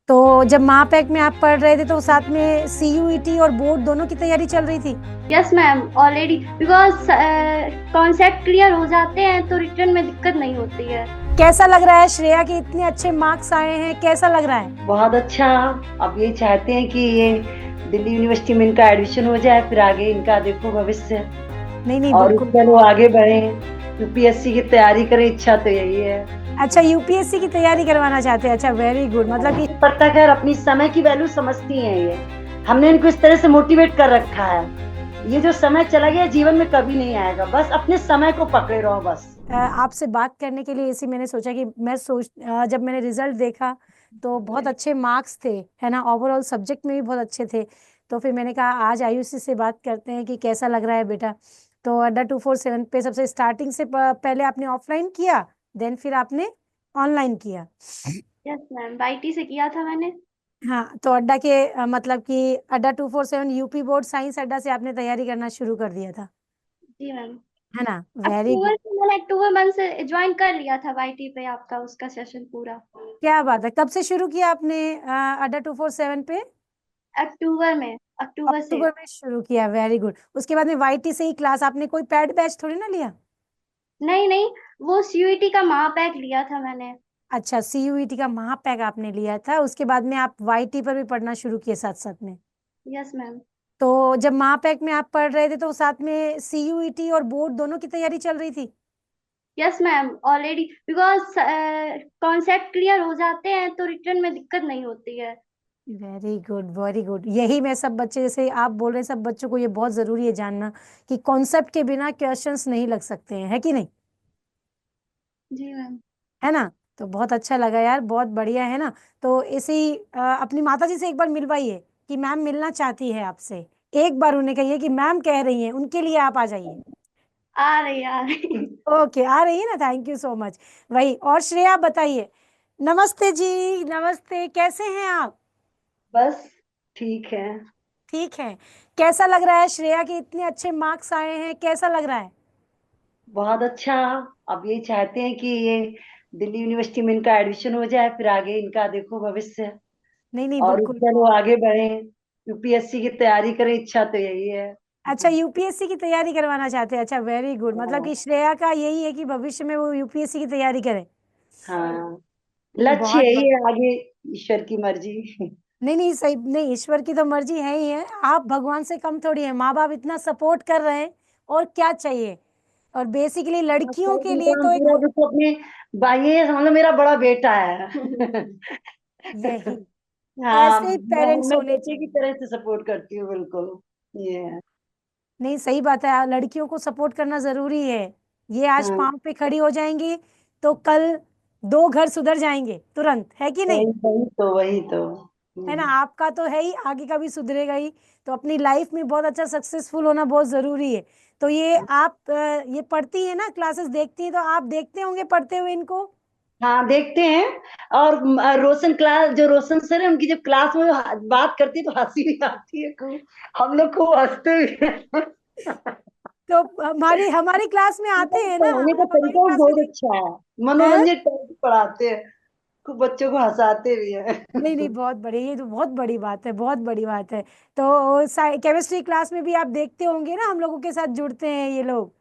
तो जब महापैक में आप पढ़ रहे थे तो साथ में सीयूईटी और बोर्ड दोनों की तैयारी चल रही थी? Yes ma'am, already because concept clear हो जाते हैं तो रिटर्न में दिक्कत नहीं होती है। कैसा लग रहा है श्रेया के इतने अच्छे मार्क्स आए हैं, कैसा लग रहा है? बहुत अच्छा। अब ये चाहते हैं कि ये दिल्ली यूनिवर्सिटी में इनका एडमिशन हो जाए, फिर आगे इनका देखो भविष्य नहीं नहीं और बिल्कुल। उसमें वो आगे बढ़े, यूपीएससी की तैयारी करें, इच्छा तो यही है। अच्छा, यूपीएससी की तैयारी करवाना चाहते हैं, अच्छा वेरी गुड। मतलब कि पता खैर अपनी समय की वैल्यू समझती हैं ये, हमने इनको इस तरह से मोटिवेट कर रखा है। ये जो समय चला गया जीवन में कभी नहीं आएगा, बस अपने समय को पकड़े रहो बस। आपसे बात करने के लिए इसी मैंने सोचा कि जब मैंने रिजल्ट देखा तो बहुत अच्छे मार्क्स थे, है ना, ओवरऑल सब्जेक्ट में भी बहुत अच्छे थे। तो फिर मैंने कहा आज आयुषी से बात करते हैं कि कैसा लग रहा है बेटा। तो अड्डा 247 पे सबसे स्टार्टिंग से पहले आपने ऑफलाइन किया, देन फिर आपने ऑनलाइन किया? यस मैम, वाईटी से किया था मैंने। हाँ, तो अड्डा के मतलब कि अड्डा 247 यूपी बोर्ड साइंस अड्डा से आपने तैयारी करना शुरू कर दिया था, जी मैम। है ना? वेरी अक्टूबर गुड। से मैंने अक्टूबर मंथ से ज्वाइन कर लिया था वाईटी पे, आपका उसका सेशन पूरा। क्या बात है, कब से शुरू किया आपने अड्डा 247 पे? अक्टूबर में, अक्टूबर से। अक्टूबर में शुरू किया, वेरी गुड। उसके बाद में वाईटी से ही क्लास, आपने कोई पैड बैच थोड़ी ना लिया? नहीं नहीं, वो सीयूईटी का महापैक लिया था मैंने। अच्छा, सीयूईटी का महापैक आपने लिया था, उसके बाद में आप वाईटी पर भी पढ़ना शुरू किए साथ साथ में? Yes ma'am. तो जब महापैक में आप पढ़ रहे थे तो साथ में सीयूईटी और बोर्ड दोनों की तैयारी चल रही थी? Yes ma'am, already because concept clear हो जाते हैं तो रिटर्न में दिक्कत नहीं होती है। Very good very good. यही मैं सब बच्चे, जैसे आप बोल रहे हैं, सब बच्चों को ये बहुत जरूरी है जानना कि कॉन्सेप्ट के बिना क्वेश्चंस नहीं लग सकते हैं, है कि नहीं? जी मैम। है ना? तो बहुत अच्छा लगा यार, बहुत बढ़िया, है ना? तो इसी अपनी माता जी से एक बार मिलवाइए कि मैम मिलना चाहती है आपसे। एक बार उन्हें कहिए कि मैम कह रही हैं, उनके लिए आप आ जाइए। आ रही। ओके, आ रही है ना, थैंक यू सो मच। वही, और श्रेया बताइए। नमस्ते जी, नमस्ते, कैसे हैं आप? बस ठीक है। ठीक है। कैसा लग रहा है श्रेया के इतने अच्छे मार्क्स आए हैं, कैसा लग रहा है? बहुत अच्छा। अब ये चाहते हैं कि ये दिल्ली यूनिवर्सिटी में इनका एडमिशन हो जाए, फिर आगे इनका देखो भविष्य नहीं नहीं और बिल्कुल, उसमें वो बहुत। आगे बढ़े, यूपीएससी की तैयारी करें, इच्छा तो यही है। अच्छा, यूपीएससी की तैयारी करवाना चाहते हैं, अच्छा वेरी गुड। मतलब हाँ। कि श्रेया का यही है कि भविष्य में वो यूपीएससी की तैयारी करे। हाँ, नहीं लक्ष्य बहुत यही बढ़िया। है, आगे ईश्वर की मर्जी। नहीं नहीं सही, नहीं ईश्वर की तो मर्जी है ही है, आप भगवान से कम थोड़ी है। माँ बाप इतना सपोर्ट कर रहे हैं, और क्या चाहिए। और बेसिकली हाँ, लड़कियों सर के लिए उनका हम तो एक पूरा देखो अपने भाई, ये समझ लो मेरा बड़ा बेटा है। यही, हाँ, ऐसे ही पेरेंट्स मैं होने बेटे की चाहिए। तरह से सपोर्ट करती हूँ बिल्कुल। ये है। नहीं सही बात है, लड़कियों को सपोर्ट करना जरूरी है। ये आज हाँ, पांव पे खड़ी हो जाएंगी तो कल दो घर सुधर जाएंगे तुरंत, है कि नहीं? वही तो। है ना? हम्म। आपका तो है ही, आगे का भी सुधरेगा ही। तो अपनी लाइफ में बहुत अच्छा सक्सेसफुल होना बहुत जरूरी है। तो ये आप ये पढ़ती है ना, क्लासेस देखती है, तो आप देखते होंगे पढ़ते हुए इनको? हाँ, देखते हैं। और रोशन क्लास, जो रोशन सर है, उनकी जब क्लास में बात करती है तो हंसी भी आती है खूब। हम लोग खूब हंसते भी हैं। तो हमारी हमारी क्लास में आते हैं ना, पढ़ाने का आप हमारी तरीका भी क्लास में बहुत नहीं? अच्छा है, हैं? मनोरंजन टाइप से पढ़ाते हैं, खूब बच्चों को हंसाते भी हैं। नहीं नहीं बहुत बढ़िया, ये तो बहुत बड़ी बात है, बहुत बड़ी बात है। तो केमिस्ट्री क्लास में भी आप देखते होंगे ना, हम लोगों के साथ जुड़ते हैं ये लोग।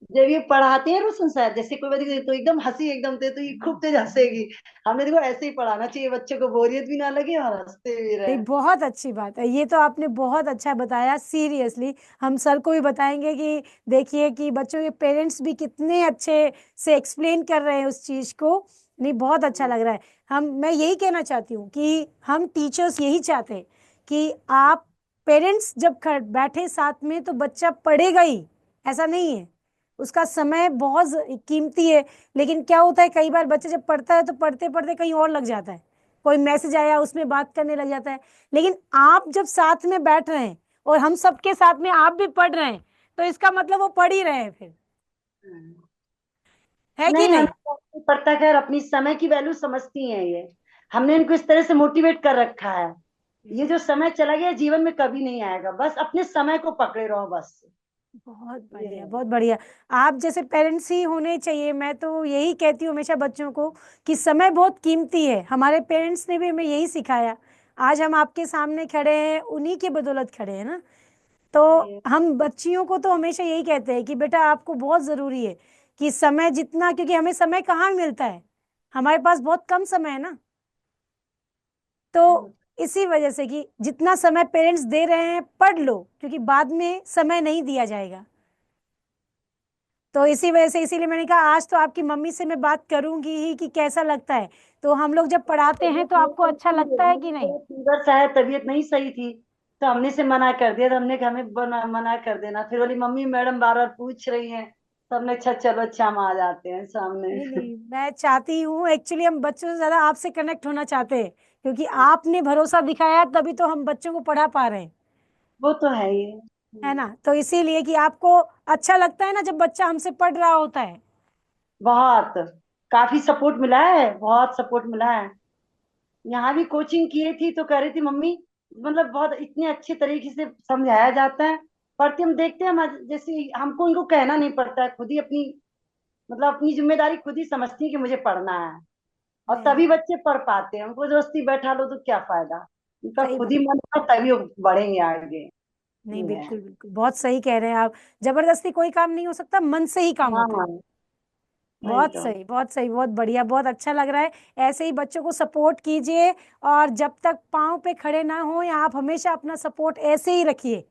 जब ये पढ़ाते हैं रोशन सर, जैसे कोई बच्चे तो एकदम हंसी एकदम दे तो ये खूब तेज हंसेगी। हमने देखो ऐसे ही पढ़ाना चाहिए, बच्चों को बोरियत भी ना लगे और हंसते भी नहीं रहे। बहुत अच्छी बात है, ये तो आपने बहुत अच्छा बताया, सीरियसली। हम सर को भी बताएंगे कि देखिए कि बच्चों के पेरेंट्स भी कितने अच्छे से एक्सप्लेन कर रहे हैं उस चीज को। नहीं बहुत अच्छा लग रहा है। मैं यही कहना चाहती हूँ कि हम टीचर्स यही चाहते हैं कि आप पेरेंट्स जब बैठे साथ में तो बच्चा पढ़ेगा ही, ऐसा नहीं है। उसका समय बहुत कीमती है। लेकिन क्या होता है, कई बार बच्चा जब पढ़ता है तो पढ़ते पढ़ते कहीं और लग जाता है, कोई मैसेज आया उसमें बात करने लग जाता है। लेकिन आप जब साथ में बैठ रहे हैं और हम सबके साथ में आप भी पढ़ रहे हैं, तो इसका मतलब वो पढ़ ही रहे हैं फिर, है कि नहीं, नहीं? हमें पड़ता खैर अपनी समय की वैल्यू समझती हैं ये, हमने इनको इस तरह से मोटिवेट कर रखा है। ये जो समय चला गया जीवन में कभी नहीं आएगा, बस अपने समय को पकड़े रहो बस। बहुत ये बढ़िया, है। बहुत बढ़िया। आप जैसे पेरेंट्स ही होने चाहिए। मैं तो यही कहती हूँ हमेशा बच्चों को कि समय बहुत कीमती है। हमारे पेरेंट्स ने भी हमें यही सिखाया। आज हम आपके सामने खड़े हैं, उन्हीं की बदौलत खड़े हैं ना। तो ये हम बच्चियों को तो हमेशा यही कहते हैं कि बेटा आपको बहुत जरूरी है कि समय जितना, क्योंकि हमें समय कहाँ मिलता है, हमारे पास बहुत कम समय है ना। तो इसी वजह से कि जितना समय पेरेंट्स दे रहे हैं पढ़ लो, क्योंकि बाद में समय नहीं दिया जाएगा। तो इसी वजह से, इसीलिए मैंने कहा आज तो आपकी मम्मी से मैं बात करूंगी ही कि कैसा लगता है। तो हम लोग जब पढ़ाते हैं तबीयत तो नहीं आपको सही अच्छा थी, लगता है कि नहीं? थोड़ा फीवर सा है, तबीयत नहीं सही थी। तो हमने से मना कर दिया, तो हमने कहा हमें मना कर देना। फिर बोली मम्मी मैडम बार बार पूछ रही हैं, तो हमने अच्छा चलो, अच्छा हम आ जाते हैं सामने। नहीं नहीं, मैं चाहती हूँ एक्चुअली, हम बच्चों से ज्यादा आपसे कनेक्ट होना चाहते हैं, क्योंकि आपने भरोसा दिखाया तभी तो हम बच्चों को पढ़ा पा रहे हैं। वो तो है ही। है ना? तो इसीलिए कि आपको अच्छा लगता है ना जब बच्चा हमसे पढ़ रहा होता है। बहुत, काफी सपोर्ट मिला है, बहुत सपोर्ट मिला है। यहाँ भी कोचिंग किए थी तो कह रही थी मम्मी, मतलब बहुत इतने अच्छे तरीके से समझाया जाता है। पढ़ते हम देखते हैं, हम जैसे हमको उनको कहना नहीं पड़ता है, खुद ही अपनी, मतलब अपनी जिम्मेदारी खुद ही समझती है कि मुझे पढ़ना है। और नहीं तभी नहीं, बच्चे पढ़ पाते हैं, उनको जबरदस्ती बैठा लो तो क्या फायदा। उनका सही खुद ही बात। मन होगा तभी वो बढ़ेंगे आगे। नहीं, ये है। बिल्कुल बिल्कुल, बहुत सही कह रहे हैं आप। जबरदस्ती कोई काम नहीं हो सकता, मन से ही काम होता है। हाँ, वही बहुत तो। सही, बहुत सही, बहुत बढ़िया, बहुत अच्छा लग रहा है। ऐसे ही बच्चों को सपोर्ट कीजिए, और जब तक पाँव पे खड़े ना हो, या आप हमेशा अपना सपोर्ट ऐसे ही रखिए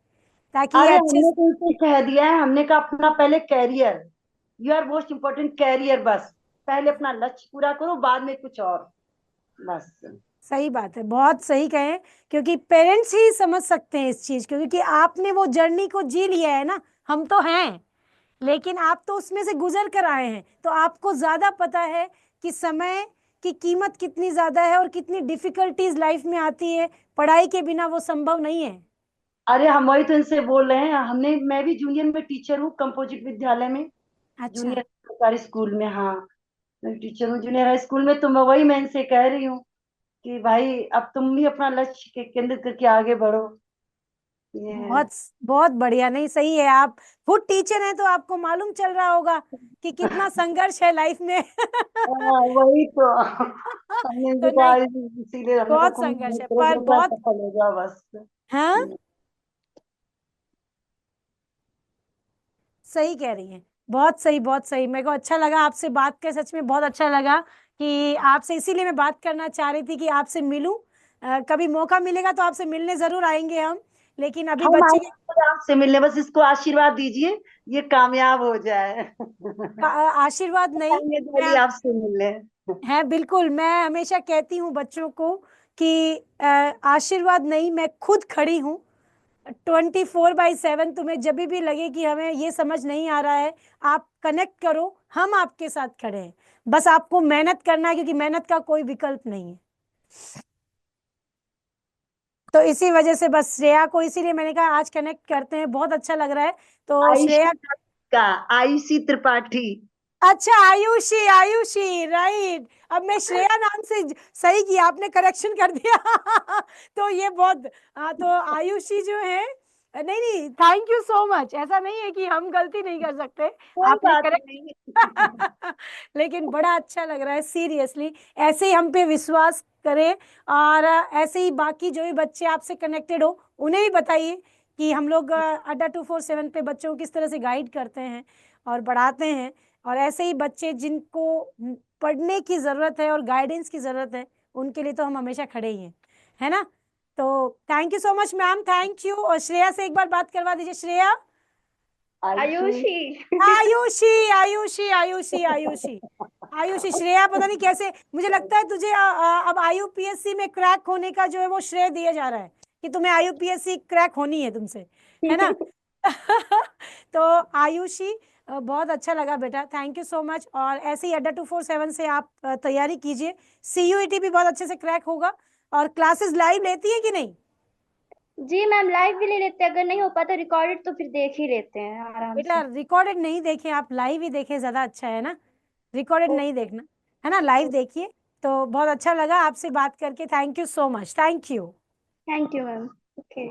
ताकि ये अरे अच्छे हमने तो उनसे कह दिया है, हमने कहा अपना पहले career, you are most important career, बस पहले अपना लक्ष्य पूरा करो, बाद में कुछ और, बस। सही बात है, बहुत सही कहें। क्योंकि पेरेंट्स ही समझ सकते हैं इस चीज को, क्योंकि आपने वो जर्नी को जी लिया है ना। हम तो हैं, लेकिन आप तो उसमें से गुजर कर आए हैं, तो आपको ज्यादा पता है कि समय की कीमत कितनी ज्यादा है और कितनी डिफिकल्टीज लाइफ में आती है। पढ़ाई के बिना वो संभव नहीं है। अरे हम वही तो इनसे बोल रहे हैं, हमने, मैं भी जूनियर में टीचर हूँ कंपोजिट विद्यालय में, अच्छा। जूनियर सरकारी स्कूल में। हाँ, मैं टीचर हूँ जूनियर हाई स्कूल में। तो मैं इनसे कह रही हूँ कि भाई अब तुम भी अपना लक्ष्य के केंद्रित करके आगे बढ़ो। ये है। बहुत बहुत बढ़िया। नहीं, सही है। आप खुद टीचर हैं तो आपको मालूम चल रहा होगा कि कितना संघर्ष है लाइफ में। हाँ, वही तो। हमने तो भी कहा, नहीं, इसीलिए हमने कहा बहुत तुम संघर्ष मेहनत है पर करोगे अपना, बहुत। सफल हो जाओ बस। हाँ, सही कह रही हैं। बहुत सही, बहुत सही। मेरे को अच्छा लगा आपसे बात कर, सच में बहुत अच्छा लगा कि आपसे, इसीलिए मैं बात करना चाह रही थी कि आपसे मिलूं। कभी मौका मिलेगा तो आपसे मिलने जरूर आएंगे हम। लेकिन अभी हम बच्चे के आएंगे आपसे मिलने, बस इसको आशीर्वाद दीजिए, ये कामयाब हो जाए। आशीर्वाद नहीं। आएंगे मैं, दिवाली आपसे मिलने। है बिल्कुल, मैं हमेशा कहती हूँ बच्चों को कि आशीर्वाद नहीं, मैं खुद खड़ी हूँ 24/7। तुम्हें जब भी लगे कि हमें ये समझ नहीं आ रहा है, आप कनेक्ट करो, हम आपके साथ खड़े हैं। बस आपको मेहनत करना है, क्योंकि मेहनत का कोई विकल्प नहीं है। तो इसी वजह से बस श्रेया को, इसीलिए मैंने कहा आज कनेक्ट करते हैं, बहुत अच्छा लग रहा है। तो आयुषी श्रेया, का, आयुषी त्रिपाठी। अच्छा, आयुषी, आयुषी, राइट। अब मैं श्रेया नाम से सही किया, आपने करेक्शन कर दिया। तो ये बहुत, हाँ, तो आयुषी जो है, नहीं नहीं, थैंक यू सो मच। ऐसा नहीं है कि हम गलती नहीं कर सकते, कोई आपने बात करेक्ट। नहीं। लेकिन बड़ा अच्छा लग रहा है सीरियसली। ऐसे ही हम पे विश्वास करें, और ऐसे ही बाकी जो भी बच्चे आपसे कनेक्टेड हो उन्हें भी बताइए कि हम लोग अड्डा 247 पे बच्चों को किस तरह से गाइड करते हैं और बढ़ाते हैं। और ऐसे ही बच्चे जिनको पढ़ने की जरूरत है और गाइडेंस की जरूरत है, उनके लिए तो हम हमेशा खड़े ही हैं। है ना? तो thank you so much ma'am, thank you. और श्रेया से एक बार बात करवा दीजिए। श्रेया, आयुषी। आयुषी। आयुषी, आयुषी, आयुषी, आयुषी, आयुषी। श्रेया पता नहीं कैसे, मुझे लगता है तुझे अब IUPSC में क्रैक होने का जो है वो श्रेय दिया जा रहा है, कि तुम्हें IUPSC क्रैक होनी है तुमसे। है ना? तो आयुषी, बहुत अच्छा लगा बेटा, थैंक यू सो मच। और ऐसे ही अड्डा 247 से आप तैयारी कीजिए। CUET भी बहुत अच्छे से क्रैक होगा। और क्लासेस लाइव लेती है कि नहीं? जी मैम, लाइव भी ले लेते हैं, अगर नहीं हो पाता रिकॉर्डेड तो फिर देख ही लेते हैं आराम बेटा से। रिकॉर्डेड नहीं देखें, आप लाइव ही देखें, ज्यादा अच्छा है ना। रिकॉर्डेड नहीं देखना, है ना, लाइव देखिए। तो बहुत अच्छा लगा आपसे बात करके, thank you so much, thank you. Thank you ma'am. Okay.